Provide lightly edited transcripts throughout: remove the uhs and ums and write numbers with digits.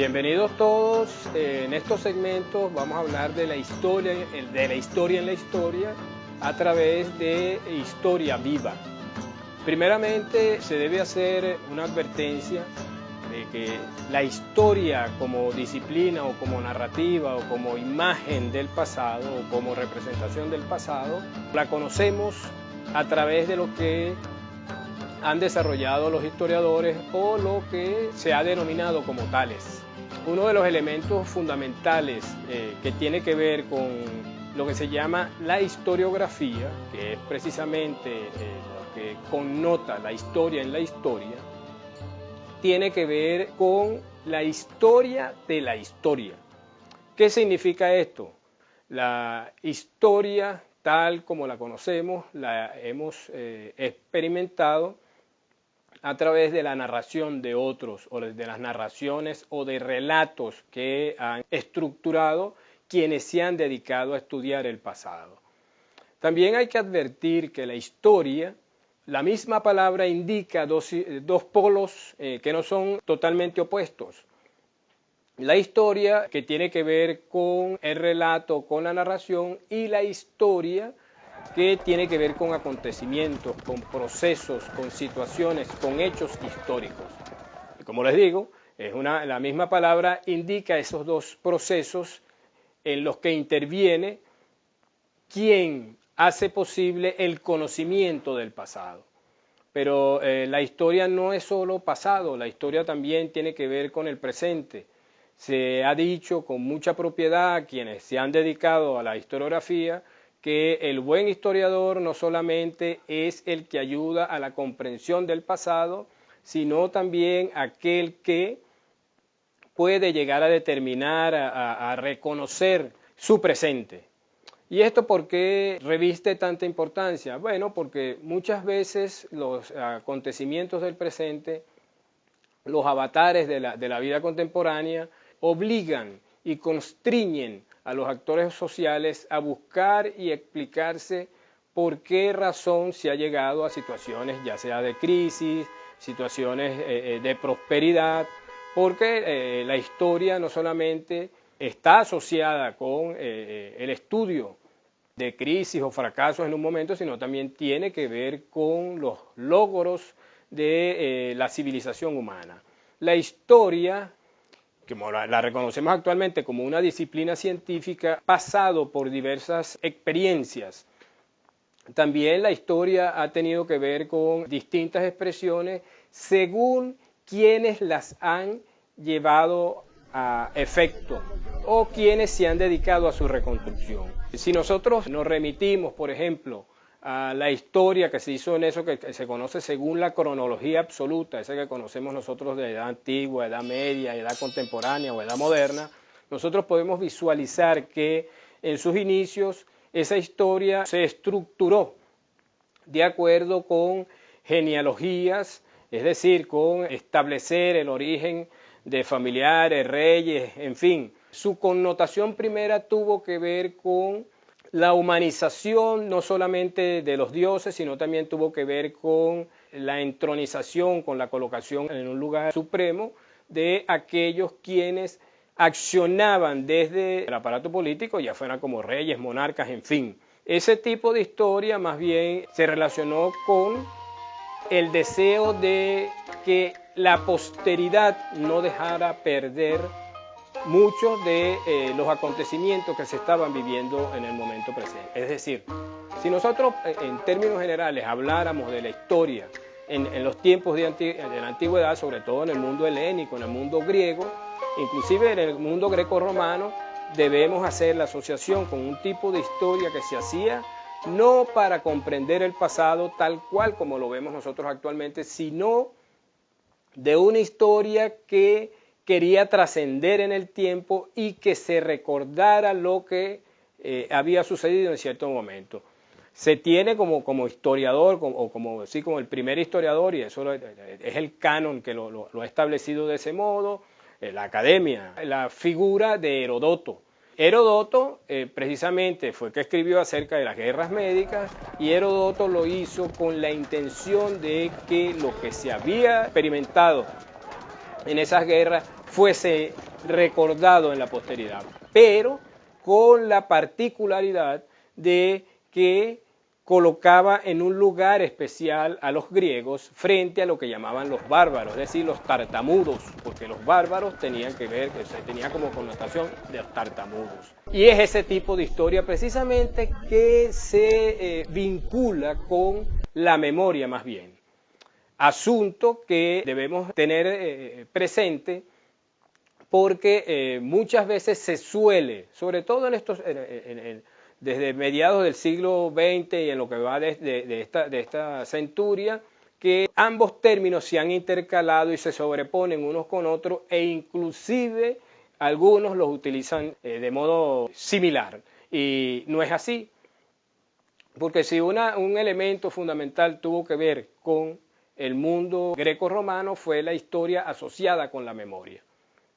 Bienvenidos todos. En estos segmentos vamos a hablar de la historia en la historia a través de historia viva. Primeramente se debe hacer una advertencia de que la historia como disciplina o como narrativa o como imagen del pasado o como representación del pasado la conocemos a través de lo que han desarrollado los historiadores o lo que se ha denominado como tales. Uno de los elementos fundamentales que tiene que ver con lo que se llama la historiografía, que es precisamente lo que connota la historia en la historia, tiene que ver con la historia de la historia. ¿Qué significa esto? La historia tal como la conocemos, la hemos experimentado a través de la narración de otros, o de las narraciones o de relatos que han estructurado quienes se han dedicado a estudiar el pasado. También hay que advertir que la historia, la misma palabra indica dos polos que no son totalmente opuestos. La historia, que tiene que ver con el relato, con la narración, y la historia, que tiene que ver con acontecimientos, con procesos, con situaciones, con hechos históricos. Y como les digo, la misma palabra indica esos dos procesos en los que interviene quien hace posible el conocimiento del pasado. Pero la historia no es solo pasado, la historia también tiene que ver con el presente. Se ha dicho con mucha propiedad quienes se han dedicado a la historiografía que el buen historiador no solamente es el que ayuda a la comprensión del pasado, sino también aquel que puede llegar a determinar, a reconocer su presente. ¿Y esto por qué reviste tanta importancia? Bueno, porque muchas veces los acontecimientos del presente, los avatares de la vida contemporánea, obligan y constriñen a los actores sociales a buscar y explicarse por qué razón se ha llegado a situaciones ya sea de crisis, situaciones de prosperidad, porque la historia no solamente está asociada con el estudio de crisis o fracasos en un momento, sino también tiene que ver con los logros de la civilización humana. La historia, que la reconocemos actualmente como una disciplina científica, pasado por diversas experiencias. También la historia ha tenido que ver con distintas expresiones según quienes las han llevado a efecto o quienes se han dedicado a su reconstrucción. Si nosotros nos remitimos, por ejemplo, a la historia que se hizo en eso que se conoce según la cronología absoluta, esa que conocemos nosotros de edad antigua, edad media, edad contemporánea o edad moderna, nosotros podemos visualizar que en sus inicios esa historia se estructuró de acuerdo con genealogías, es decir, con establecer el origen de familiares, reyes, en fin. Su connotación primera tuvo que ver con la humanización no solamente de los dioses, sino también tuvo que ver con la entronización, con la colocación en un lugar supremo de aquellos quienes accionaban desde el aparato político, ya fueran como reyes, monarcas, en fin. Ese tipo de historia más bien se relacionó con el deseo de que la posteridad no dejara perder muchos de los acontecimientos que se estaban viviendo en el momento presente. Es decir, si nosotros en términos generales habláramos de la historia en los tiempos de la antigüedad, sobre todo en el mundo helénico, en el mundo griego, inclusive en el mundo grecorromano, debemos hacer la asociación con un tipo de historia que se hacía no para comprender el pasado tal cual como lo vemos nosotros actualmente, sino de una historia que quería trascender en el tiempo y que se recordara lo que había sucedido en cierto momento. Se tiene como historiador, o como el primer historiador, y eso es el canon que lo ha establecido de ese modo, la academia, la figura de Heródoto. Heródoto precisamente fue el que escribió acerca de las guerras médicas, y Heródoto lo hizo con la intención de que lo que se había experimentado en esas guerras fuese recordado en la posteridad, pero con la particularidad de que colocaba en un lugar especial a los griegos frente a lo que llamaban los bárbaros, es decir, los tartamudos, porque los bárbaros tenían que ver, que se tenía como connotación de los tartamudos. Y es ese tipo de historia precisamente que se vincula con la memoria más bien. Asunto que debemos tener presente porque muchas veces se suele, sobre todo en estos... desde mediados del siglo XX y en lo que va de esta centuria, que ambos términos se han intercalado y se sobreponen unos con otros e inclusive algunos los utilizan de modo similar. Y no es así, porque si un elemento fundamental tuvo que ver con el mundo greco-romano fue la historia asociada con la memoria.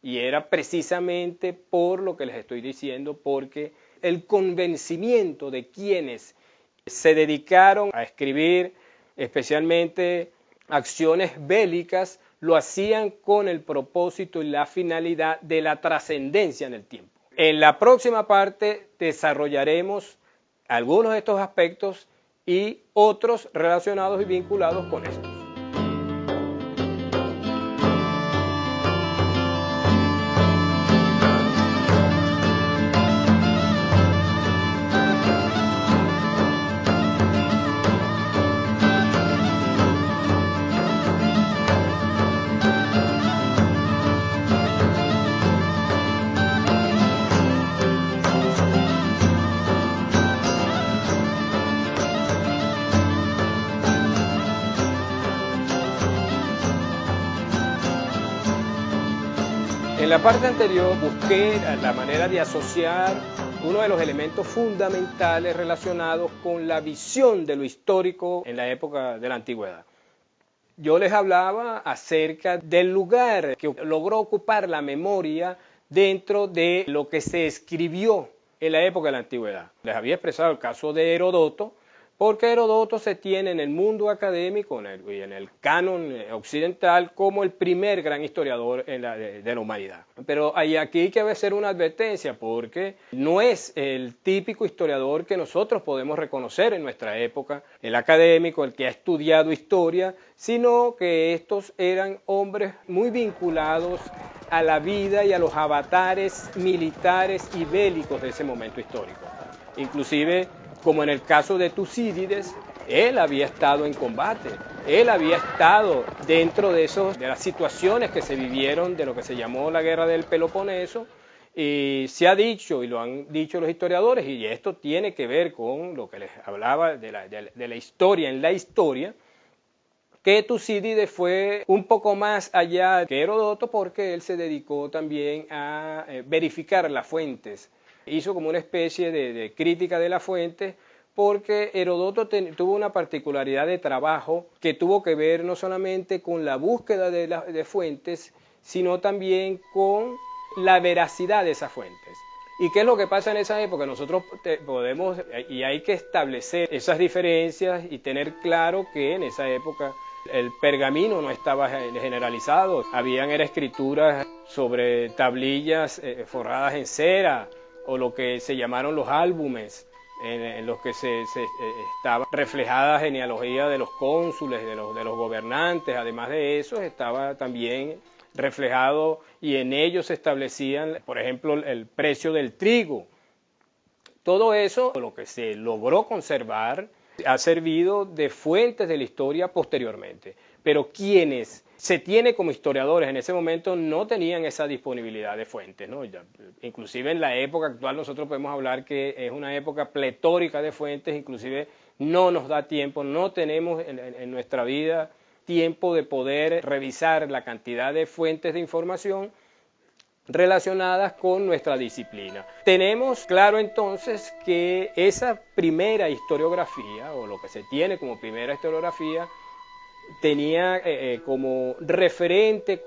Y era precisamente por lo que les estoy diciendo, porque el convencimiento de quienes se dedicaron a escribir, especialmente acciones bélicas, lo hacían con el propósito y la finalidad de la trascendencia en el tiempo. En la próxima parte desarrollaremos algunos de estos aspectos y otros relacionados y vinculados con esto. En la parte anterior busqué la manera de asociar uno de los elementos fundamentales relacionados con la visión de lo histórico en la época de la antigüedad. Yo les hablaba acerca del lugar que logró ocupar la memoria dentro de lo que se escribió en la época de la antigüedad. Les había expresado el caso de Heródoto, porque Heródoto se tiene en el mundo académico y en el canon occidental como el primer gran historiador de la humanidad. Pero aquí hay que hacer una advertencia, porque no es el típico historiador que nosotros podemos reconocer en nuestra época, el académico, el que ha estudiado historia, sino que estos eran hombres muy vinculados a la vida y a los avatares militares y bélicos de ese momento histórico. Inclusive, como en el caso de Tucídides, él había estado en combate, él había estado dentro de las situaciones que se vivieron de lo que se llamó la guerra del Peloponeso, y se ha dicho, y lo han dicho los historiadores, y esto tiene que ver con lo que les hablaba de la historia en la historia, que Tucídides fue un poco más allá que Heródoto, porque él se dedicó también a verificar las fuentes. Hizo como una especie de crítica de las fuentes, porque Heródoto tuvo una particularidad de trabajo que tuvo que ver no solamente con la búsqueda de fuentes, sino también con la veracidad de esas fuentes. ¿Y qué es lo que pasa en esa época? Nosotros podemos, y hay que establecer esas diferencias y tener claro que en esa época el pergamino no estaba generalizado, habían escrituras sobre tablillas forradas en cera, o lo que se llamaron los álbumes, en los que estaba reflejada la genealogía de los cónsules, de los gobernantes. Además de eso, estaba también reflejado, y en ellos se establecían, por ejemplo, el precio del trigo. Todo eso, lo que se logró conservar, ha servido de fuentes de la historia posteriormente. Pero quienes se tiene como historiadores en ese momento no tenían esa disponibilidad de fuentes, ¿no? Inclusive en la época actual nosotros podemos hablar que es una época pletórica de fuentes, inclusive no nos da tiempo, no tenemos en nuestra vida tiempo de poder revisar la cantidad de fuentes de información relacionadas con nuestra disciplina. Tenemos claro entonces que esa primera historiografía, o lo que se tiene como primera historiografía, tenía como referente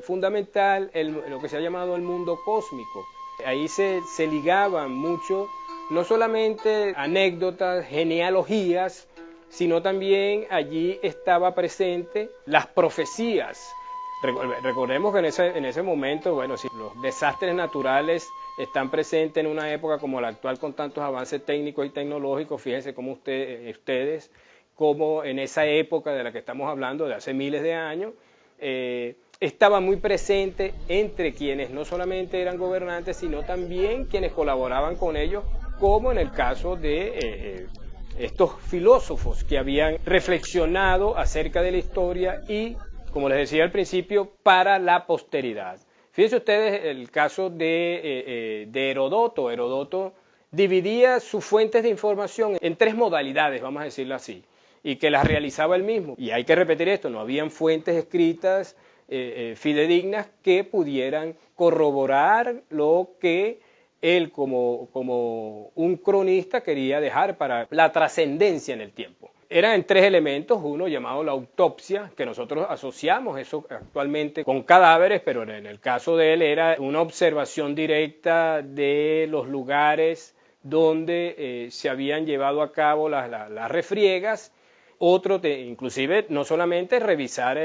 fundamental lo que se ha llamado el mundo cósmico. Ahí se ligaban mucho, no solamente anécdotas, genealogías, sino también allí estaba presente las profecías Recordemos que en ese momento, bueno, si los desastres naturales están presentes en una época como la actual con tantos avances técnicos y tecnológicos, fíjense cómo ustedes, como en esa época de la que estamos hablando, de hace miles de años, estaba muy presente entre quienes no solamente eran gobernantes, sino también quienes colaboraban con ellos, como en el caso de estos filósofos que habían reflexionado acerca de la historia y, como les decía al principio, para la posteridad. Fíjense ustedes el caso de Heródoto. Heródoto dividía sus fuentes de información en tres modalidades, vamos a decirlo así, y que las realizaba él mismo. Y hay que repetir esto, no habían fuentes escritas fidedignas que pudieran corroborar lo que él como un cronista quería dejar para la trascendencia en el tiempo. Eran tres elementos, uno llamado la autopsia, que nosotros asociamos eso actualmente con cadáveres, pero en el caso de él era una observación directa de los lugares donde se habían llevado a cabo las refriegas. Otro, inclusive, no solamente revisar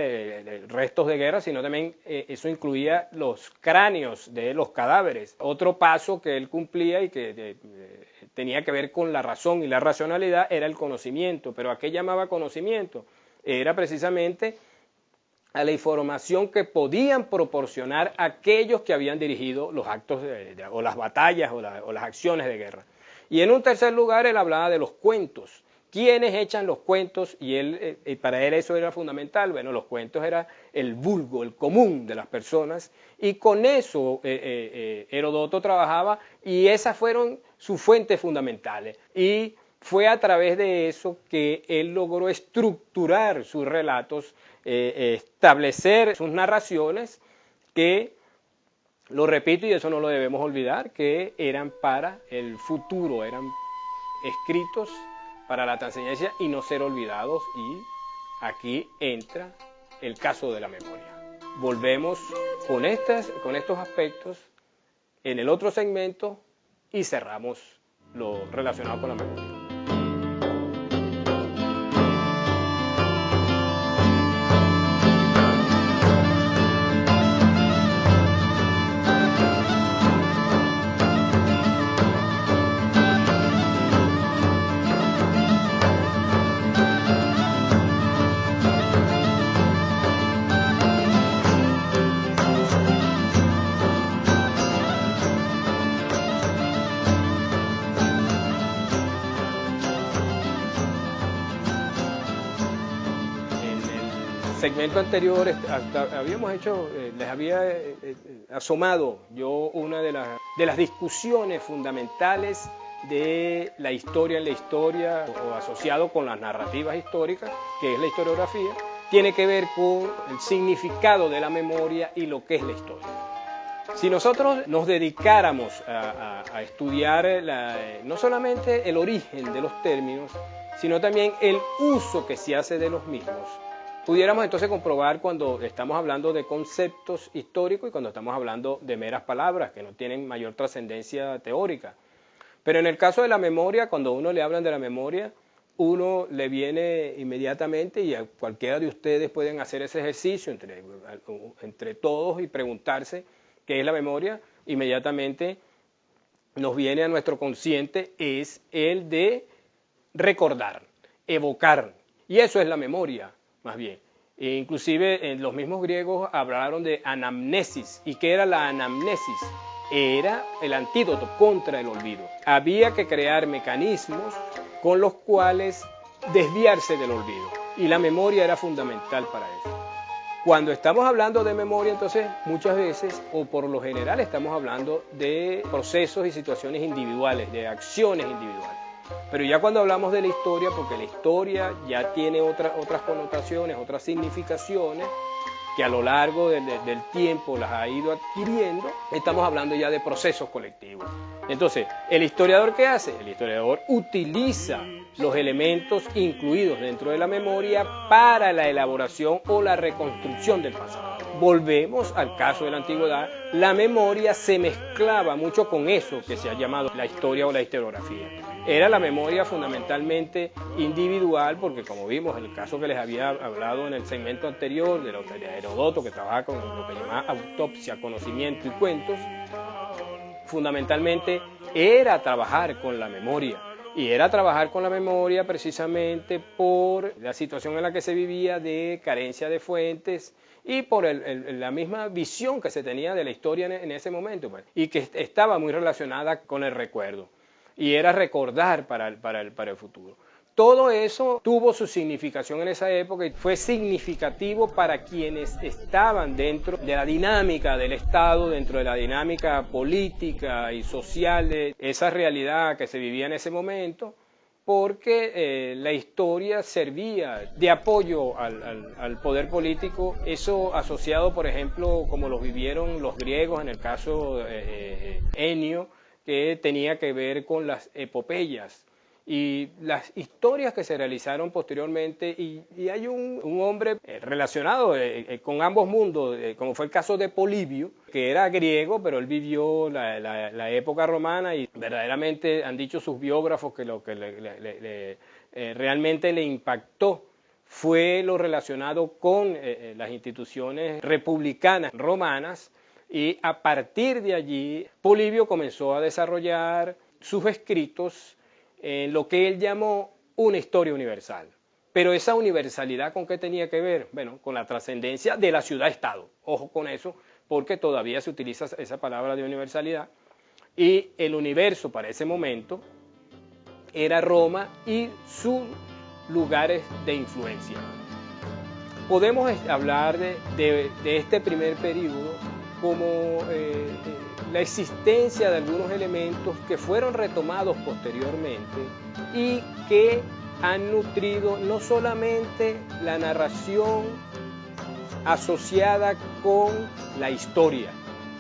restos de guerra, sino también eso incluía los cráneos de los cadáveres. Otro paso que él cumplía y que tenía que ver con la razón y la racionalidad era el conocimiento. ¿Pero a qué llamaba conocimiento? Era precisamente a la información que podían proporcionar aquellos que habían dirigido los actos o las batallas o las acciones de guerra. Y en un tercer lugar, él hablaba de los cuentos. ¿Quiénes echan los cuentos? Y para él eso era fundamental. Bueno, los cuentos era el vulgo, el común de las personas, y con eso Heródoto trabajaba, y esas fueron sus fuentes fundamentales. Y fue a través de eso que él logró estructurar sus relatos, establecer sus narraciones que, lo repito y eso no lo debemos olvidar, que eran para el futuro, eran escritos para la trascendencia y no ser olvidados, y aquí entra el caso de la memoria. Volvemos con estos aspectos en el otro segmento y cerramos lo relacionado con la memoria. Segmento anterior les había asomado yo una de las discusiones fundamentales de la historia en la historia, o asociado con las narrativas históricas, que es la historiografía, tiene que ver con el significado de la memoria y lo que es la historia. Si nosotros nos dedicáramos a estudiar no solamente el origen de los términos, sino también el uso que se hace de los mismos, pudiéramos entonces comprobar cuando estamos hablando de conceptos históricos y cuando estamos hablando de meras palabras que no tienen mayor trascendencia teórica. Pero en el caso de la memoria, cuando uno le hablan de la memoria, uno le viene inmediatamente, y a cualquiera de ustedes pueden hacer ese ejercicio entre todos y preguntarse qué es la memoria, inmediatamente nos viene a nuestro consciente es el de recordar, evocar, y eso es la memoria. Más bien, inclusive los mismos griegos hablaron de anamnesis. ¿Y qué era la anamnesis? Era el antídoto contra el olvido. Había que crear mecanismos con los cuales desviarse del olvido, y la memoria era fundamental para eso. Cuando estamos hablando de memoria, entonces, muchas veces, o por lo general, estamos hablando de procesos y situaciones individuales, de acciones individuales. Pero ya cuando hablamos de la historia, porque la historia ya tiene otras connotaciones, otras significaciones, que a lo largo del tiempo las ha ido adquiriendo, estamos hablando ya de procesos colectivos. Entonces, ¿el historiador qué hace? El historiador utiliza los elementos incluidos dentro de la memoria para la elaboración o la reconstrucción del pasado. Volvemos al caso de la antigüedad. La memoria se mezclaba mucho con eso que se ha llamado la historia o la historiografía. era la memoria fundamentalmente individual, porque como vimos en el caso que les había hablado en el segmento anterior, de Heródoto, que trabaja con lo que llamaba autopsia, conocimiento y cuentos, fundamentalmente era trabajar con la memoria. Y era trabajar con la memoria precisamente por la situación en la que se vivía de carencia de fuentes y por la misma visión que se tenía de la historia en ese momento, pues, y que estaba muy relacionada con el recuerdo. Y era recordar para el futuro. Todo eso tuvo su significación en esa época y fue significativo para quienes estaban dentro de la dinámica del Estado, dentro de la dinámica política y social de esa realidad que se vivía en ese momento, porque la historia servía de apoyo al poder político, eso asociado, por ejemplo, como lo vivieron los griegos en el caso Enio, que tenía que ver con las epopeyas y las historias que se realizaron posteriormente, y hay un hombre relacionado con ambos mundos, como fue el caso de Polibio, que era griego, pero él vivió la época romana, y verdaderamente han dicho sus biógrafos que lo que realmente le impactó fue lo relacionado con las instituciones republicanas romanas, y a partir de allí Polibio comenzó a desarrollar sus escritos en lo que él llamó una historia universal. Pero esa universalidad, ¿con qué tenía que ver? Bueno, con la trascendencia de la ciudad-estado. Ojo con eso, porque todavía se utiliza esa palabra de universalidad. Y el universo para ese momento era Roma y sus lugares de influencia. Podemos hablar de este primer periodo como la existencia de algunos elementos que fueron retomados posteriormente y que han nutrido no solamente la narración asociada con la historia,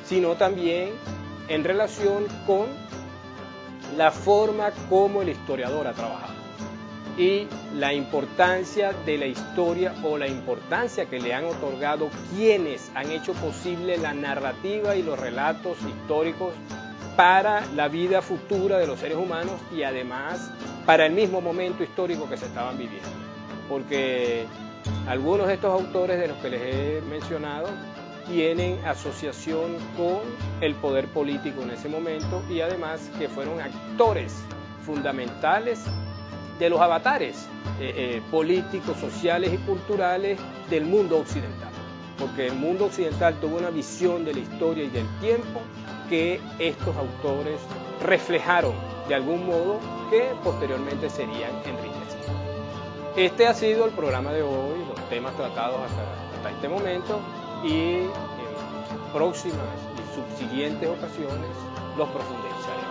sino también en relación con la forma como el historiador ha trabajado y la importancia de la historia o la importancia que le han otorgado quienes han hecho posible la narrativa y los relatos históricos para la vida futura de los seres humanos y además para el mismo momento histórico que se estaban viviendo. Porque algunos de estos autores de los que les he mencionado tienen asociación con el poder político en ese momento y además que fueron actores fundamentales de los avatares políticos, sociales y culturales del mundo occidental. Porque el mundo occidental tuvo una visión de la historia y del tiempo que estos autores reflejaron de algún modo que posteriormente serían enriquecidos. Este ha sido el programa de hoy, los temas tratados hasta este momento, y en próximas y subsiguientes ocasiones los profundizaremos.